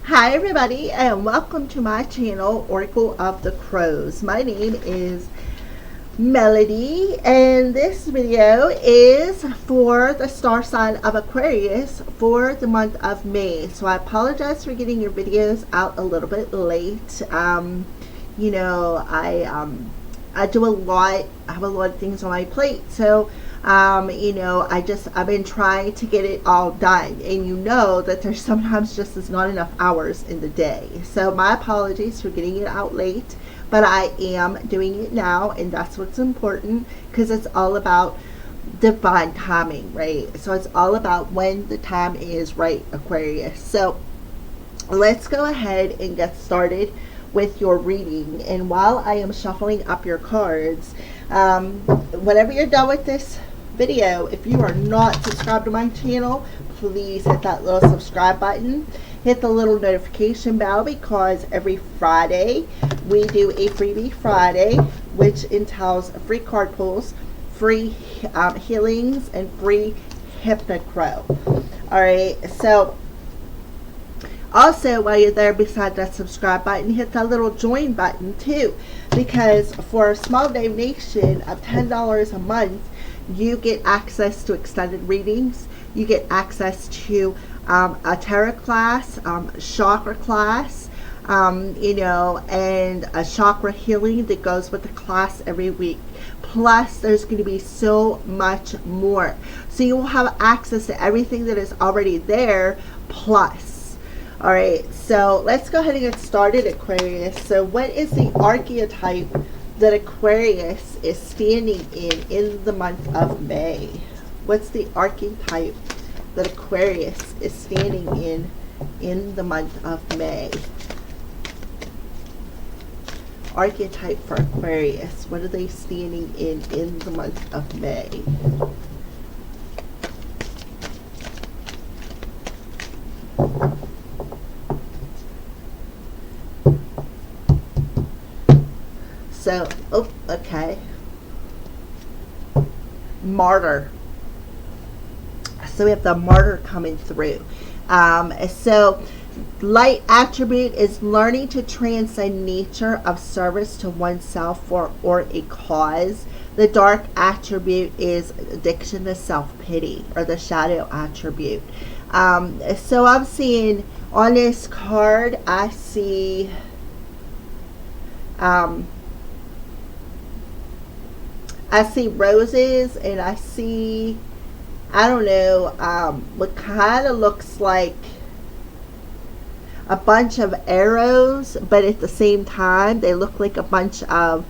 Hi everybody and welcome to my channel, Oracle of the Crows. My name is Melody and this video is for the star sign of Aquarius for the month of May. So I apologize for getting your videos out a little bit late. You know, I do a lot. I have a lot of things on my plate. So you know, I've been trying to get it all done, and you know that there's sometimes just is not enough hours in the day. So my apologies for getting it out late, but I am doing it now, and that's what's important, because it's all about divine timing, right? So it's all about when the time is right, Aquarius. So let's go ahead and get started with your reading. And while I am shuffling up your cards, whenever you're done with this video, if you are not subscribed to my channel, please hit that little subscribe button, hit the little notification bell, because every Friday we do a freebie Friday, which entails free card pulls, free healings, and free hypnocrow. All right, so also, while you're there, beside that subscribe button, hit that little join button too, because for a small donation of $10 a month, you get access to extended readings, you get access to a tarot class, chakra class, you know, and a chakra healing that goes with the class every week. Plus, there's going to be so much more. So you will have access to everything that is already there, plus. All right, so let's go ahead and get started, Aquarius. So what is the archetype that Aquarius is standing in the month of May? What's the archetype that Aquarius is standing in the month of May? Archetype for Aquarius. What are they standing in the month of May? So, oh, okay. Martyr. So we have the martyr coming through. So light attribute is learning to transcend nature of service to oneself or a cause. The dark attribute is addiction to self-pity, or the shadow attribute. So I'm seeing on this card, I see roses, and I see, I don't know, what kind of looks like a bunch of arrows, but at the same time they look like a bunch of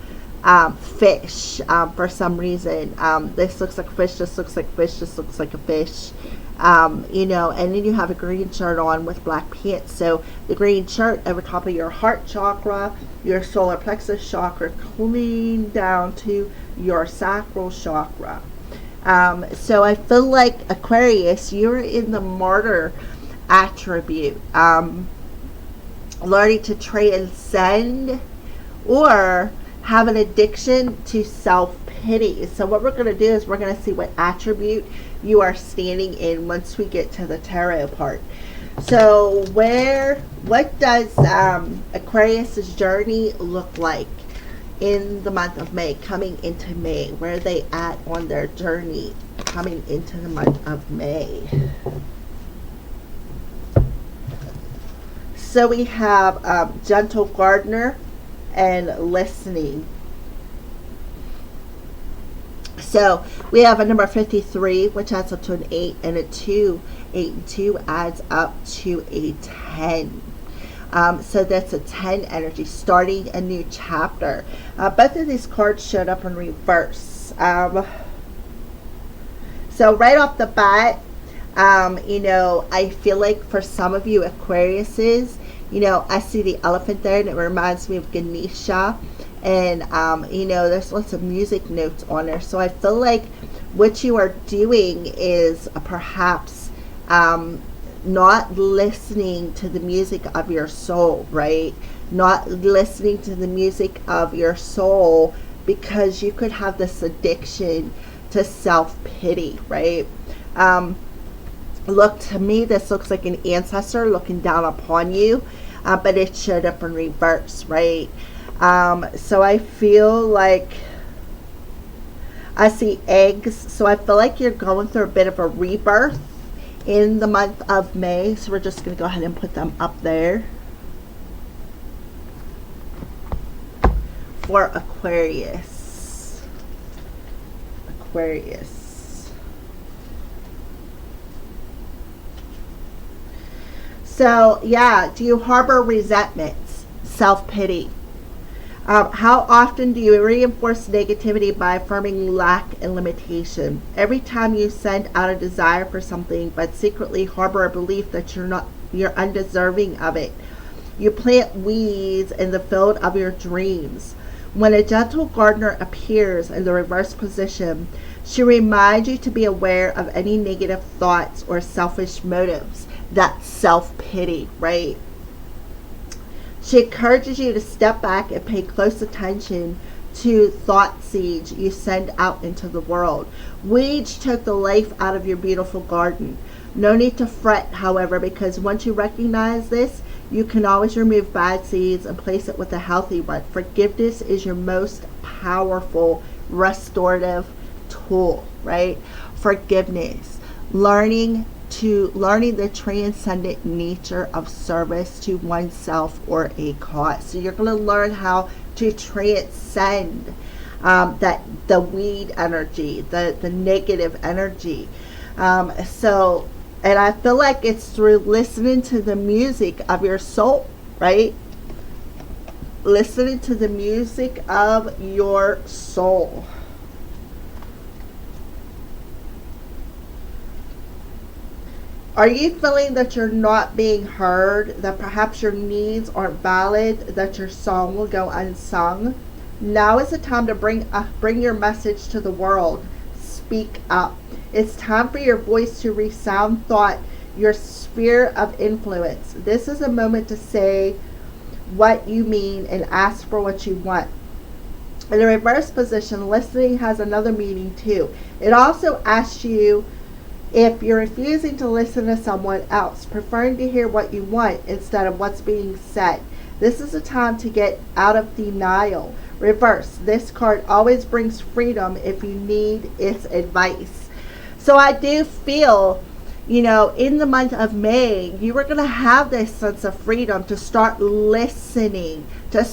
fish for some reason. This looks like fish, this looks like fish, this looks like a fish. You know, and then you have a green shirt on with black pants. So the green shirt over top of your heart chakra, your solar plexus chakra, clean down to your sacral chakra. So I feel like, Aquarius, you're in the martyr attribute, learning to transcend or have an addiction to self-pity. So what we're going to do is we're going to see what attribute you are standing in once we get to the tarot part. So what does Aquarius's journey look like in the month of May, coming into May? Where are they at on their journey coming into the month of May? So we have gentle gardener and listening. So we have a number 53, which adds up to an 8, and a 2. 8 and 2 adds up to a 10. So that's a 10 energy, starting a new chapter. Both of these cards showed up in reverse. So right off the bat, you know, I feel like for some of you Aquariuses, you know, I see the elephant there, and it reminds me of Ganesha. And you know, there's lots of music notes on there. So I feel like what you are doing is perhaps not listening to the music of your soul, right? Not listening to the music of your soul, because you could have this addiction to self-pity, right? Look, to me, this looks like an ancestor looking down upon you, but it showed up in reverse, right? So I feel like I see eggs. So I feel like you're going through a bit of a rebirth in the month of May. So we're just going to go ahead and put them up there for Aquarius. Aquarius. So yeah, do you harbor resentments, self-pity? How often do you reinforce negativity by affirming lack and limitation? Every time you send out a desire for something but secretly harbor a belief that you're undeserving of it. You plant weeds in the field of your dreams. When a gentle gardener appears in the reverse position, she reminds you to be aware of any negative thoughts or selfish motives. That's self-pity, right? She encourages you to step back and pay close attention to thought seeds you send out into the world. Weeds took the life out of your beautiful garden. No need to fret, however, because once you recognize this, you can always remove bad seeds and place it with a healthy one. Forgiveness is your most powerful restorative tool, right? Forgiveness. Learning the transcendent nature of service to oneself or a cause. So you're going to learn how to transcend the weed energy, the negative energy. And I feel like it's through listening to the music of your soul, right? Listening to the music of your soul. Are you feeling that you're not being heard, that perhaps your needs aren't valid, that your song will go unsung? Now is the time to bring your message to the world. Speak up. It's time for your voice to resound thought, your sphere of influence. This is a moment to say what you mean and ask for what you want. In the reverse position, listening has another meaning too. It also asks you, if you're refusing to listen to someone else, preferring to hear what you want instead of what's being said, this is a time to get out of denial. Reverse. This card always brings freedom if you need its advice. So I do feel, in the month of May, you are going to have this sense of freedom to start listening to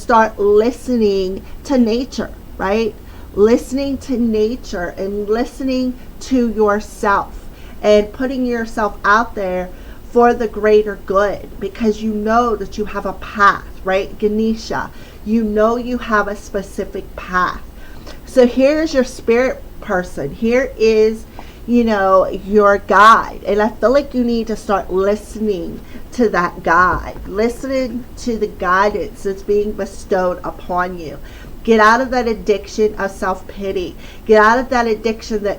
nature, right? Listening to nature and listening to yourself. And putting yourself out there for the greater good, because you know that you have a path, right? Ganesha, you have a specific path. So here's your spirit person. Here is, your guide. And I feel like you need to start listening to that guide, listening to the guidance that's being bestowed upon you. Get out of that addiction of self-pity. Get out of that addiction that,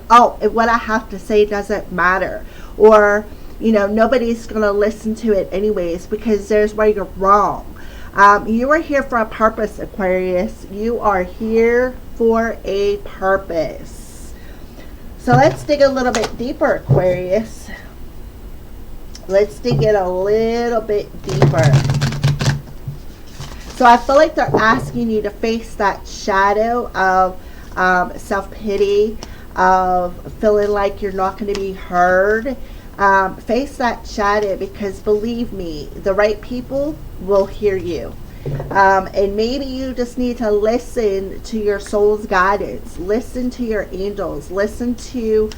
what I have to say doesn't matter. Or, nobody's going to listen to it anyways, because there's where you're wrong. You are here for a purpose, Aquarius. You are here for a purpose. So let's dig a little bit deeper, Aquarius. Let's dig in a little bit deeper. So I feel like they're asking you to face that shadow of self-pity, of feeling like you're not going to be heard. Face that shadow, because believe me, the right people will hear you. And maybe you just need to listen to your soul's guidance. Listen to your angels. Listen to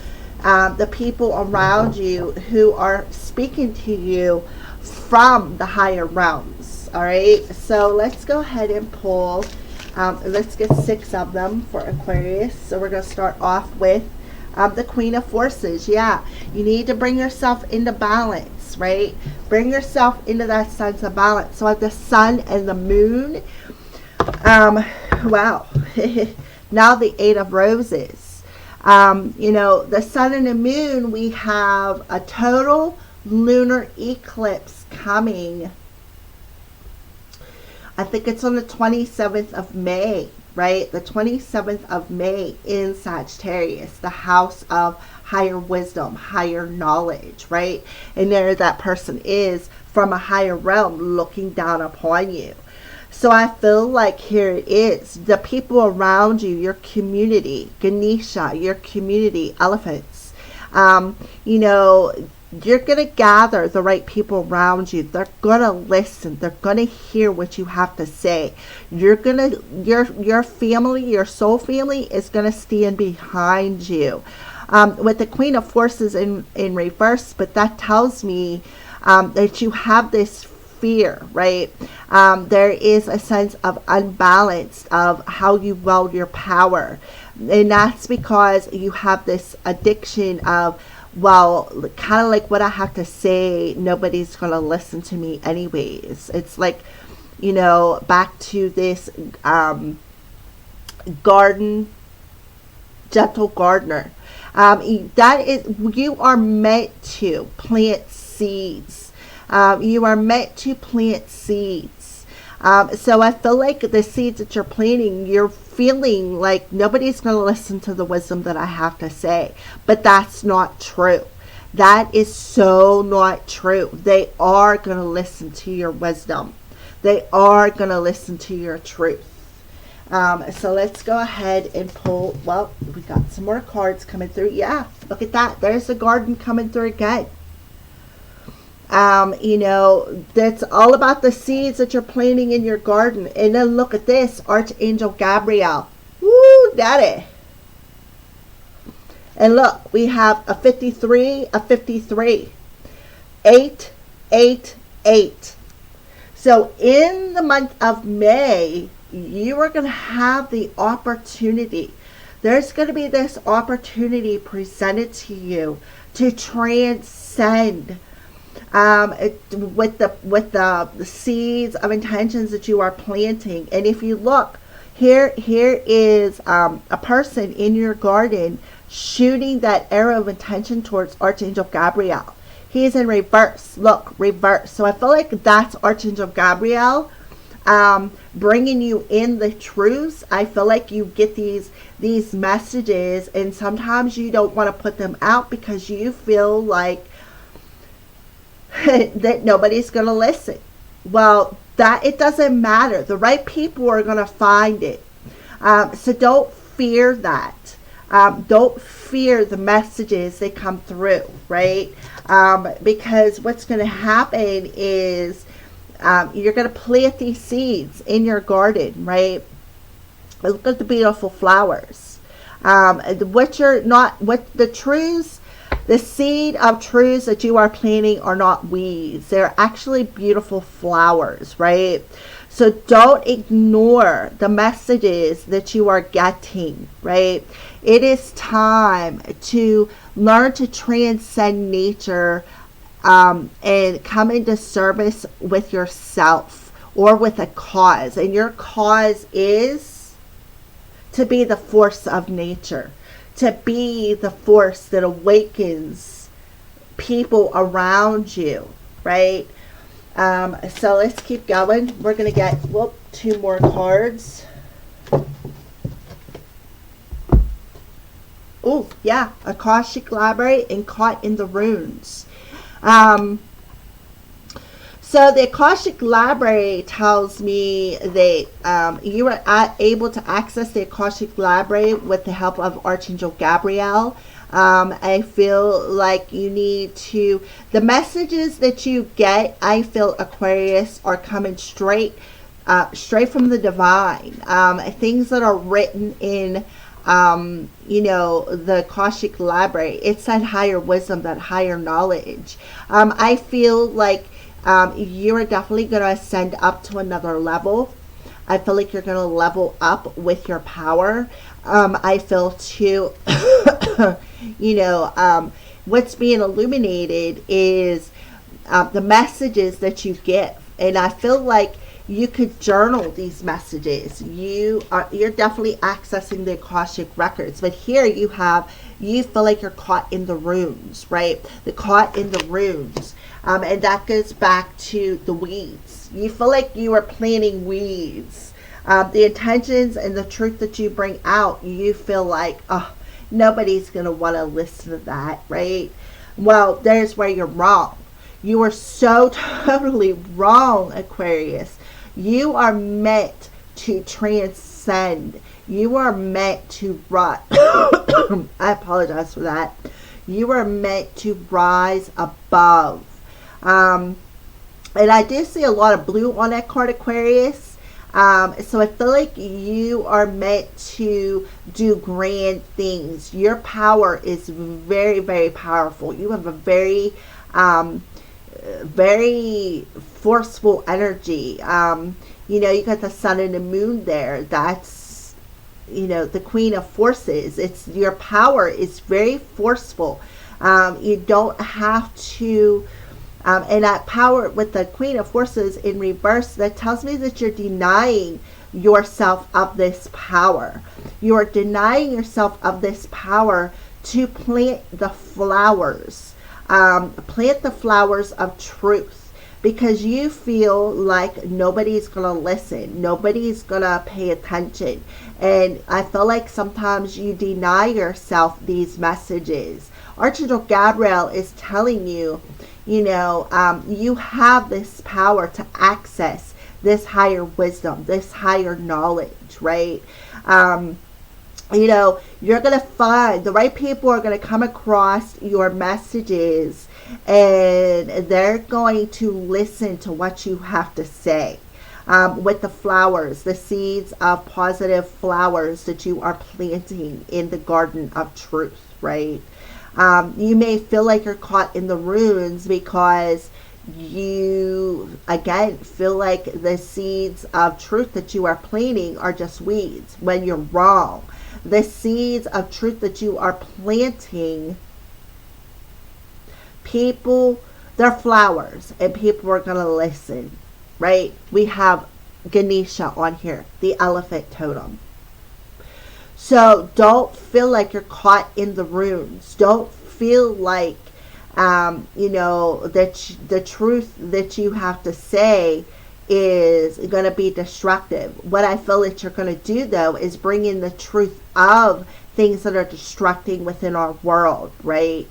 the people around you who are speaking to you from the higher realms. All right, so let's go ahead and pull. Let's get 6 of them for Aquarius. So we're going to start off with the Queen of Forces. Yeah, you need to bring yourself into balance, right? Bring yourself into that sense of balance. So I have the Sun and the Moon. Wow. Now the 8 of Roses. The Sun and the Moon, we have a total lunar eclipse coming. I think it's on the 27th of May, right? The 27th of May in Sagittarius, the house of higher wisdom, higher knowledge, right? And there that person is from a higher realm looking down upon you. So I feel like here it is. The people around you, your community, Ganesha, your community, elephants, you know, you're going to gather the right people around you. They're going to listen. They're going to hear what you have to say. You're going to, your family, your soul family is going to stand behind you. With the Queen of Forces in reverse, but that tells me that you have this fear, right? There is a sense of unbalance of how you wield your power. And that's because you have this addiction of, well, kind of like what I have to say, nobody's going to listen to me anyways. It's like, you know, back to this garden, gentle gardener. That is, you are meant to plant seeds. You are meant to plant seeds. So I feel like the seeds that you're planting, you're feeling like nobody's going to listen to the wisdom that I have to say. But that's not true. That is so not true. They are going to listen to your wisdom. They are going to listen to your truth. So let's go ahead and pull. Well, we got some more cards coming through. Yeah, look at that. There's the garden coming through again. You know, that's all about the seeds that you're planting in your garden. And then look at this, Archangel Gabriel. Woo, daddy. And look, we have a 53, a 53. 8, 8, 8. So in the month of May, you are going to have the opportunity. There's going to be this opportunity presented to you to transcend with the seeds of intentions that you are planting. And if you look, here is a person in your garden shooting that arrow of intention towards Archangel Gabriel. He is in reverse. Look, reverse. So I feel like that's Archangel Gabriel bringing you in the truths. I feel like you get these messages, and sometimes you don't want to put them out because you feel like that nobody's going to listen. Well, that it doesn't matter. The right people are going to find it. So don't fear that. Don't fear the messages that come through, right? Because what's going to happen is you're going to plant these seeds in your garden, right? Look at the beautiful flowers. What the truths, the seed of truths that you are planting are not weeds. They're actually beautiful flowers, right? So don't ignore the messages that you are getting, right? It is time to learn to transcend nature and come into service with yourself or with a cause. And your cause is to be the force of nature, to be the force that awakens people around you, right? So let's keep going. We're going to get, two more cards. Oh, yeah, Akashic Library and Caught in the Runes. So the Akashic Library tells me that you are able to access the Akashic Library with the help of Archangel Gabriel. I feel like you need to, the messages that you get, I feel, Aquarius, are coming straight from the divine. Things that are written in the Akashic Library. It's that higher wisdom, that higher knowledge. I feel like you're definitely going to ascend up to another level. I feel like you're going to level up with your power. I feel too, what's being illuminated is the messages that you give. And I feel like you could journal these messages. You're definitely accessing the Akashic records. But here you feel like you're caught in the runes, right? The caught in the runes. And that goes back to the weeds. You feel like you are planting weeds The intentions and the truth that you bring out, you feel like, oh, nobody's going to want to listen to that, right? Well, there's where you're wrong. You are so totally wrong, Aquarius. You are meant to transcend. You are meant to rise. I apologize for that. You are meant to rise above. And I do see a lot of blue on that card, Aquarius. So I feel like you are meant to do grand things. Your power is very, very powerful. You have a very, very forceful energy. You got the sun and the moon there. That's, the queen of forces. It's your power is very forceful. You don't have to. And that power with the queen of forces in reverse, that tells me that you're denying yourself of this power. You are denying yourself of this power to plant the flowers. Plant the flowers of truth, because you feel like nobody's going to listen. Nobody's going to pay attention. And I feel like sometimes you deny yourself these messages. Archangel Gabriel is telling you, you have this power to access this higher wisdom, this higher knowledge, right? You're going to find the right people are going to come across your messages, and they're going to listen to what you have to say. With the flowers, the seeds of positive flowers that you are planting in the garden of truth, right? You may feel like you're caught in the ruins because you, again, feel like the seeds of truth that you are planting are just weeds, when you're wrong. The seeds of truth that you are planting, they're flowers, and people are going to listen, right? We have Ganesha on here, the elephant totem. So don't feel like you're caught in the ruins. Don't feel like, that the truth that you have to say is going to be destructive. What I feel that you're going to do, though, is bring in the truth of things that are destructing within our world, right?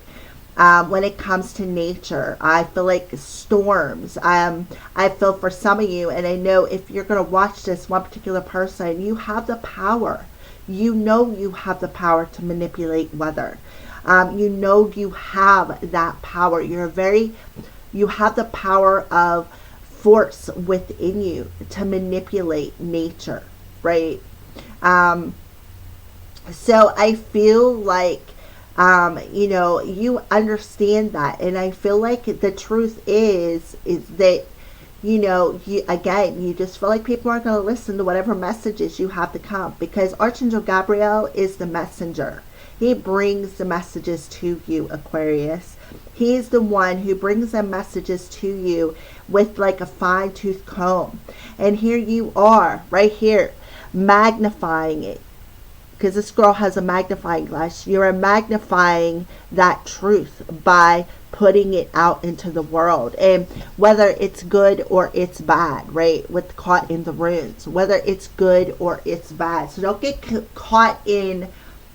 When it comes to nature, I feel like storms. I feel for some of you, and I know if you're going to watch this one particular person, you have the power. You have the power to manipulate weather. You have that power. You have the power of force within you to manipulate nature, right? So I feel like, you understand that. And I feel like the truth is that, you just feel like people aren't going to listen to whatever messages you have to come, because Archangel Gabriel is the messenger. He brings the messages to you, Aquarius. He's the one who brings the messages to you with like a fine-tooth comb. And here you are, right here, magnifying it. Because this girl has a magnifying glass. You're magnifying that truth by putting it out into the world. And whether it's good or it's bad, right? With caught in the ruins. Whether it's good or it's bad. So don't get caught in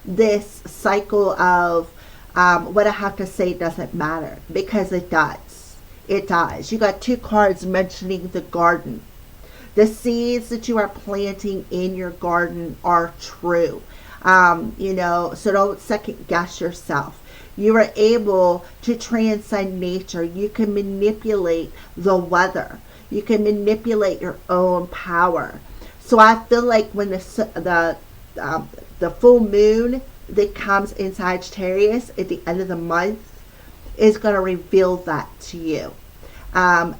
this cycle of what I have to say doesn't matter. Because it does. It does. You got two cards mentioning the garden. The seeds that you are planting in your garden are true. So don't second guess yourself. You are able to transcend nature. You can manipulate the weather. You can manipulate your own power. So I feel like when the full moon that comes in Sagittarius at the end of the month is going to reveal that to you. I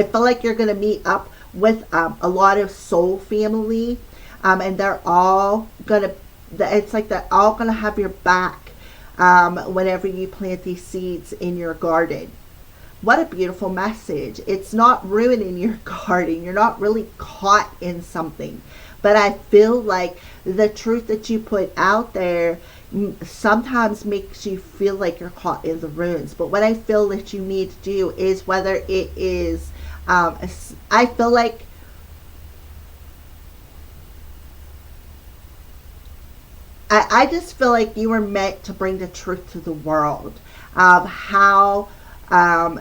feel like you're going to meet up with a lot of soul family, and they're all going to, it's like they're all going to have your back whenever you plant these seeds in your garden. What a beautiful message. It's not ruining your garden. You're not really caught in something. But I feel like the truth that you put out there sometimes makes you feel like you're caught in the ruins. But what I feel that you need to do is, whether it is, I feel like I just feel like you were meant to bring the truth to the world of how,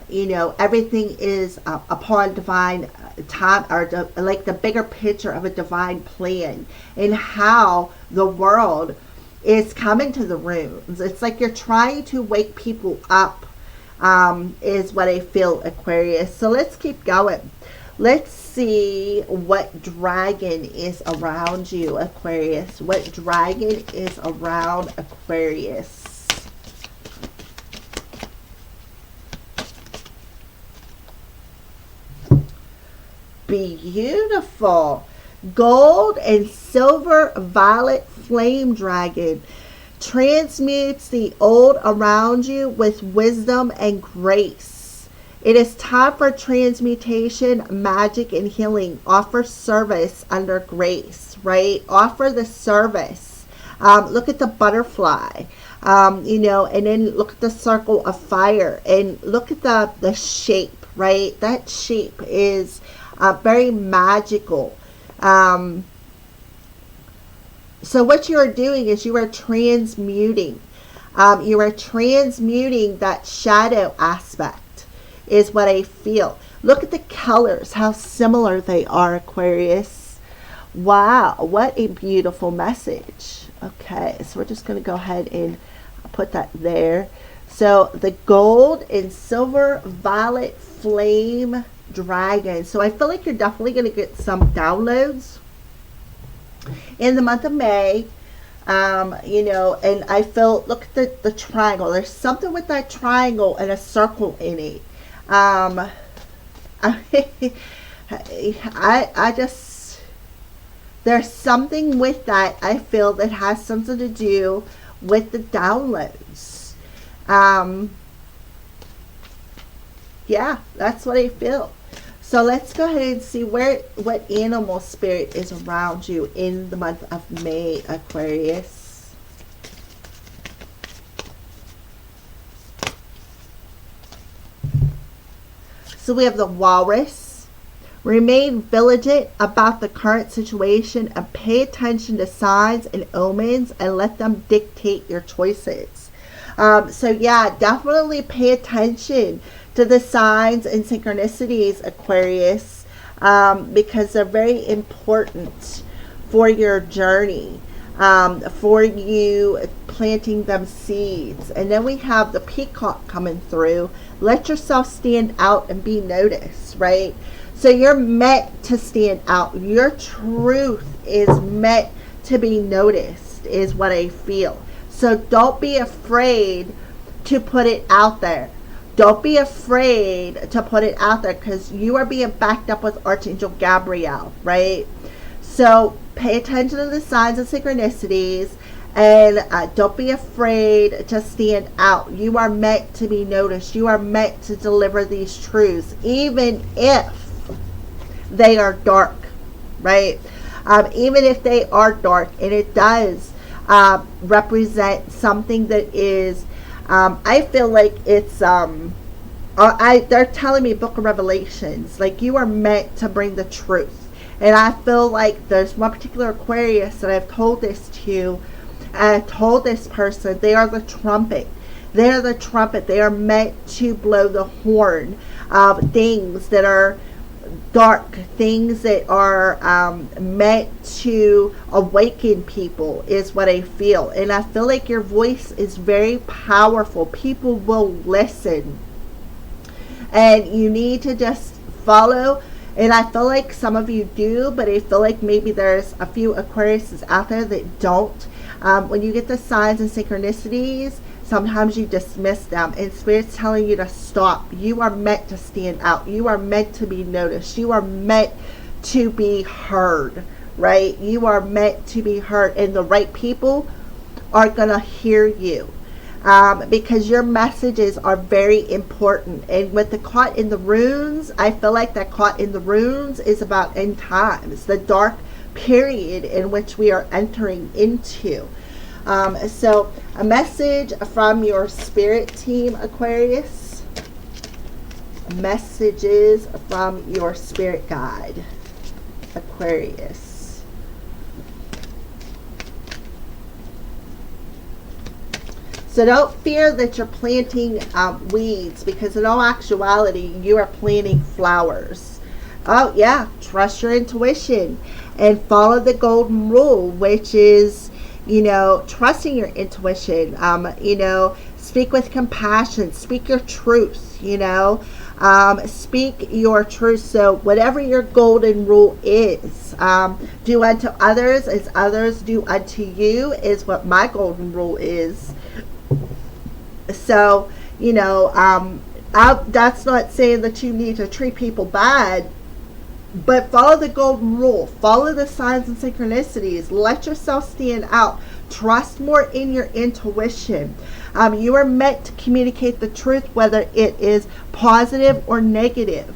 you know, everything is upon divine time, or like the bigger picture of a divine plan, and how the world is coming to the rooms. It's like you're trying to wake people up, is what I feel, Aquarius. So let's keep going. Let's see what dragon is around you, Aquarius. What dragon is around Aquarius? Beautiful. Gold and silver violet flame dragon transmutes the old around you with wisdom and grace. It is time for transmutation, magic, and healing. Offer service under grace, right? Offer the service. Look at the butterfly, you know, and then look at the circle of fire, and look at the shape, right? That shape is very magical. So what you are doing is you are transmuting. You are transmuting that shadow aspect, is what I feel. Look at the colors, how similar they are, Aquarius. Wow, what a beautiful message. Okay, so we're just going to go ahead and put that there. So the gold and silver violet flame dragon. So I feel like you're definitely going to get some downloads in the month of May. You know, and I feel, look at the triangle. There's something with that triangle and a circle in it. I just, there's something with that, I feel, that has something to do with the downloads. Yeah, that's what I feel. So let's go ahead and see what animal spirit is around you in the month of May, Aquarius. So we have the walrus. Remain vigilant about the current situation and pay attention to signs and omens and let them dictate your choices. So yeah, definitely pay attention to the signs and synchronicities, Aquarius, because they're very important for your journey, for you planting them seeds. And then we have the peacock coming through. Let yourself stand out and be noticed, right? So you're meant to stand out. Your truth is meant to be noticed, is what I feel. So don't be afraid to put it out there. Don't be afraid to put it out there, because you are being backed up with Archangel Gabriel, right? So pay attention to the signs and synchronicities, and don't be afraid to stand out. You are meant to be noticed. You are meant to deliver these truths, even if they are dark, right? Even if they are dark, and it does represent something that is, I feel like it's, they're telling me Book of Revelations, like you are meant to bring the truth. And I feel like there's one particular Aquarius that I've told this to, and I told this person, they are the trumpet. They are the trumpet. They are meant to blow the horn of things that are dark, things that are meant to awaken people, is what I feel. And I feel like your voice is very powerful. People will listen, and you need to just follow. And I feel like some of you do, but I feel like maybe there's a few Aquariuses out there that don't. When you get the signs and synchronicities, sometimes you dismiss them, and Spirit's telling you to stop. You are meant to stand out. You are meant to be noticed. You are meant to be heard, right? You are meant to be heard, and the right people are going to hear you, because your messages are very important. And with the caught in the runes, I feel like that caught in the runes is about end times, the dark period in which we are entering into. So a message from your spirit team, Aquarius. Messages from your spirit guide, Aquarius. So don't fear that you're planting weeds, because in all actuality, you are planting flowers. Oh, yeah, trust your intuition and follow the golden rule, which is, trusting your intuition. Speak with compassion, speak your truth, speak your truth. So whatever your golden rule is, do unto others as others do unto you, is what my golden rule is. So, that's not saying that you need to treat people bad, but follow the golden rule. Follow the signs and synchronicities. Let yourself stand out. Trust more in your intuition. You are meant to communicate the truth, whether it is positive or negative.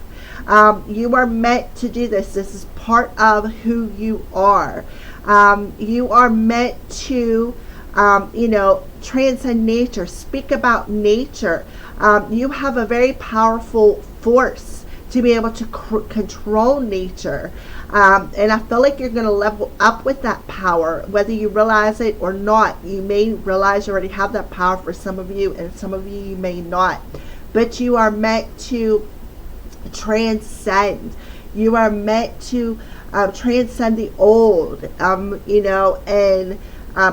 You are meant to do this. This is part of who you are. You are meant to, transcend nature. Speak about nature. You have a very powerful force to be able to control nature. And I feel like you're going to level up with that power, whether you realize it or not. You may realize you already have that power for some of you, and some of you may not. But you are meant to transcend. You are meant to transcend the old, and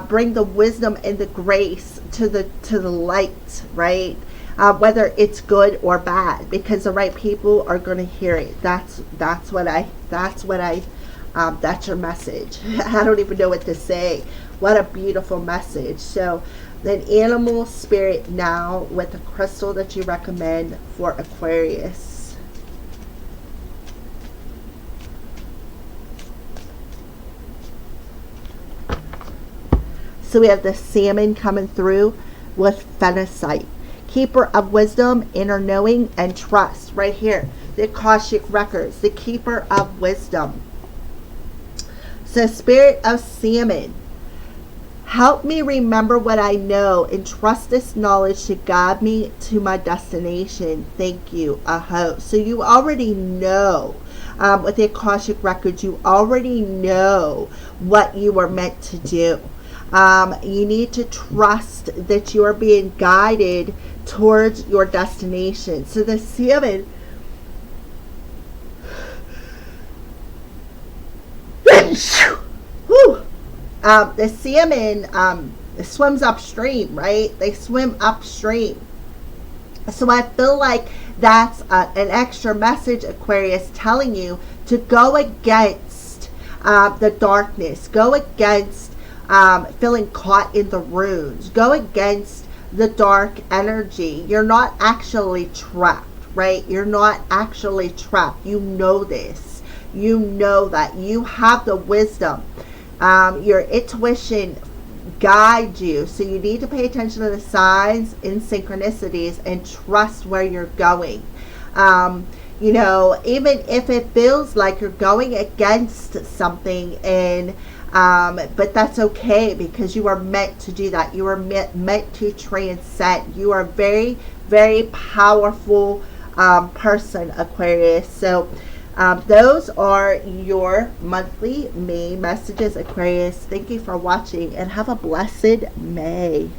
bring the wisdom and the grace to the light, right? Whether it's good or bad, because the right people are going to hear it. That's your message. I don't even know what to say. What a beautiful message. So then animal spirit now with the crystal that you recommend for Aquarius. So we have the salmon coming through with phenacite. Keeper of wisdom, inner knowing, and trust. Right here, the Akashic records, the keeper of wisdom. So spirit of salmon, help me remember what I know and trust this knowledge to guide me to my destination. Thank you, Aho. So you already know, with the Akashic records, you already know what you are meant to do. You need to trust that you are being guided towards your destination. So the salmon, the salmon swims upstream, right? They swim upstream. So I feel like that's an extra message, Aquarius, telling you to go against the darkness, go against feeling caught in the runes, go against the dark energy. You're not actually trapped, right? You're not actually trapped. You know this. You know that. You have the wisdom. Your intuition guides you. So you need to pay attention to the signs and synchronicities and trust where you're going. Even if it feels like you're going against something, and but that's okay, because you are meant to do that. You are meant to transcend. You are a very, very powerful person, Aquarius. So those are your monthly May messages, Aquarius. Thank you for watching, and have a blessed May.